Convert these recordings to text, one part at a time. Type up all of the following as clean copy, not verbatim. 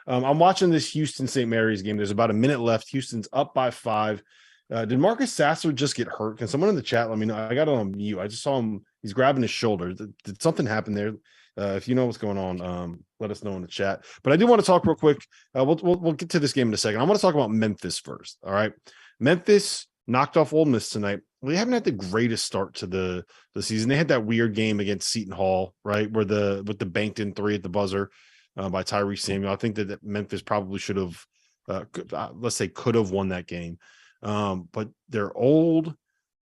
I'm watching this Houston St. Mary's game. There's about a minute left. Houston's up by 5. Did Marcus Sasser just get hurt? Can someone in the chat let me know? I got it on mute. I just saw him. He's grabbing his shoulder. Did something happen there? If you know what's going on, let us know in the chat. But I do want to talk real quick. We'll get to this game in a second. I want to talk about Memphis first. All right. Memphis knocked off Ole Miss tonight. They haven't had the greatest start to the season. They had that weird game against Seton Hall, right? With the banked in 3 at the buzzer by Tyrese Samuel. I think that Memphis probably should have, could have won that game. But they're old.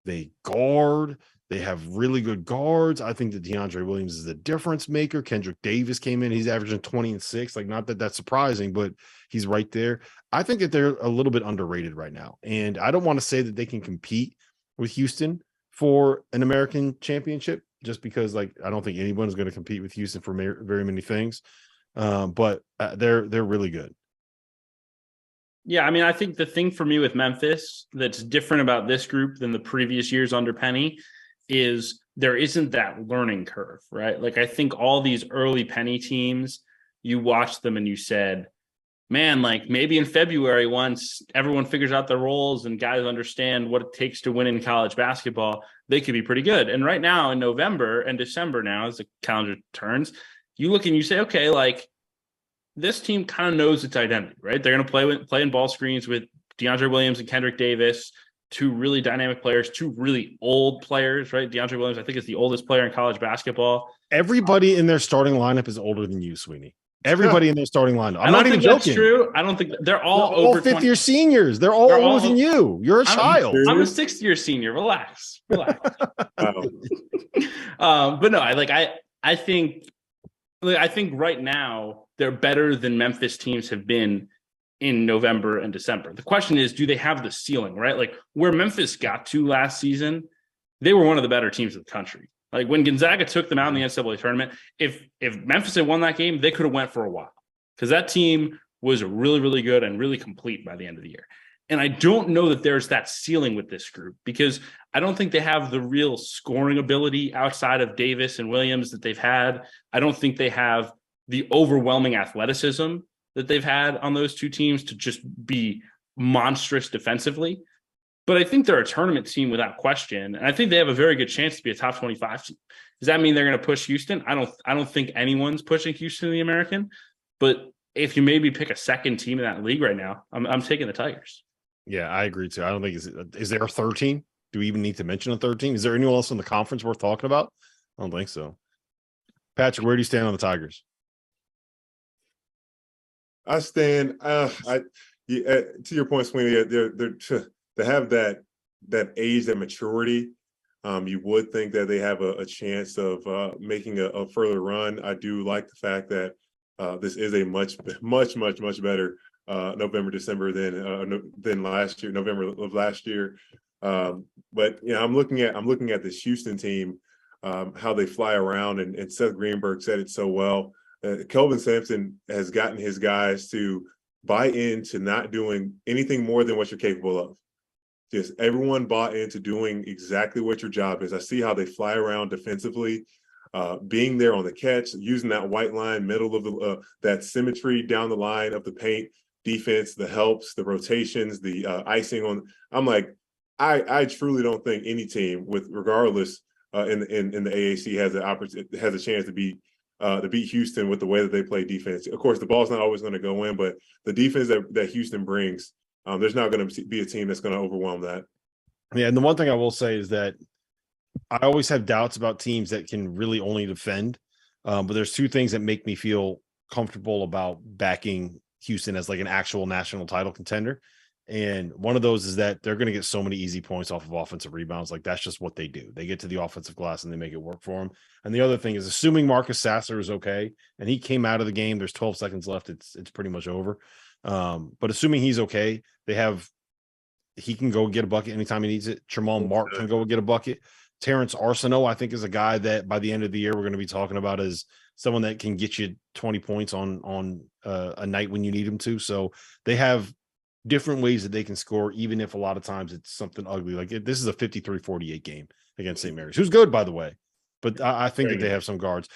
They guard. They have really good guards. I think that DeAndre Williams is a difference maker. Kendrick Davis came in. He's averaging 20 and 6. Like, not that that's surprising, but he's right there. I think that they're a little bit underrated right now. And I don't want to say that they can compete with Houston for an American championship, just because, like, I don't think anyone's going to compete with Houston for very many things. But they're really good. Yeah, I mean, I think the thing for me with Memphis that's different about this group than the previous years under Penny is there isn't that learning curve, right? Like, I think all these early Penny teams, you watched them and you said, man, like, maybe in February, once everyone figures out their roles and guys understand what it takes to win in college basketball, they could be pretty good. And right now in November and December now, as the calendar turns, you look and you say, okay, like, this team kind of knows its identity, right? They're going to play in ball screens with DeAndre Williams and Kendrick Davis, 2 really dynamic players, 2 really old players, right? DeAndre Williams, I think, is the oldest player in college basketball. Everybody in their starting lineup is older than you, Sweeney. Everybody in their starting lineup. I'm not even joking. That's true. I don't think they're all over 5th-year seniors. They're all older than you. You're a child. I'm a 6th-year senior. Relax. But no, I think right now they're better than Memphis teams have been in November and December. The question is, do they have the ceiling, right? Like, where Memphis got to last season, they were one of the better teams in the country. Like, when Gonzaga took them out in the NCAA tournament, if Memphis had won that game, they could have went for a while, because that team was really, really good and really complete by the end of the year. And I don't know that there's that ceiling with this group, because I don't think they have the real scoring ability outside of Davis and Williams that they've had. I don't think they have the overwhelming athleticism that they've had on those 2 teams to just be monstrous defensively. But I think they're a tournament team without question. And I think they have a very good chance to be a top 25 team. Does that mean they're going to push Houston? I don't think anyone's pushing Houston in the American. But if you maybe pick a second team in that league right now, I'm taking the Tigers. Yeah, I agree too. I don't think is there a third team? Do we even need to mention a third team? Is there anyone else in the conference worth talking about? I don't think so. Patrick, where do you stand on the Tigers? I stand. To your point, Sweeney, they have that age, that maturity. You would think that they have a chance of making a further run. I do like the fact that this is a much better November, December than last year, November of last year. But I'm looking at this Houston team, how they fly around, and Seth Greenberg said it so well. Kelvin Sampson has gotten his guys to buy into not doing anything more than what you're capable of. Just everyone bought into doing exactly what your job is. I see how they fly around defensively, being there on the catch, using that white line, middle of that symmetry down the line of the paint, defense, the helps, the rotations, the icing on. I'm like, I truly don't think any team, regardless in the AAC, has a chance to beat Houston with the way that they play defense. Of course, the ball's not always going to go in, but the defense that Houston brings, there's not going to be a team that's going to overwhelm that. Yeah, and the one thing I will say is that I always have doubts about teams that can really only defend, but there's 2 things that make me feel comfortable about backing Houston as like an actual national title contender. And one of those is that they're going to get so many easy points off of offensive rebounds. Like, that's just what they do. They get to the offensive glass and they make it work for them. And the other thing is, assuming Marcus Sasser is okay and he came out of the game, there's 12 seconds left. It's pretty much over. But assuming he's okay, he can go get a bucket anytime he needs it. Jamal Mark can go get a bucket. Terrence Arsenault, I think, is a guy that by the end of the year, we're going to be talking about as someone that can get you 20 points on a night when you need him to. So they have different ways that they can score, even if a lot of times it's something ugly. Like, this is a 53-48 game against St. Mary's, who's good, by the way. But I think that they have some guards.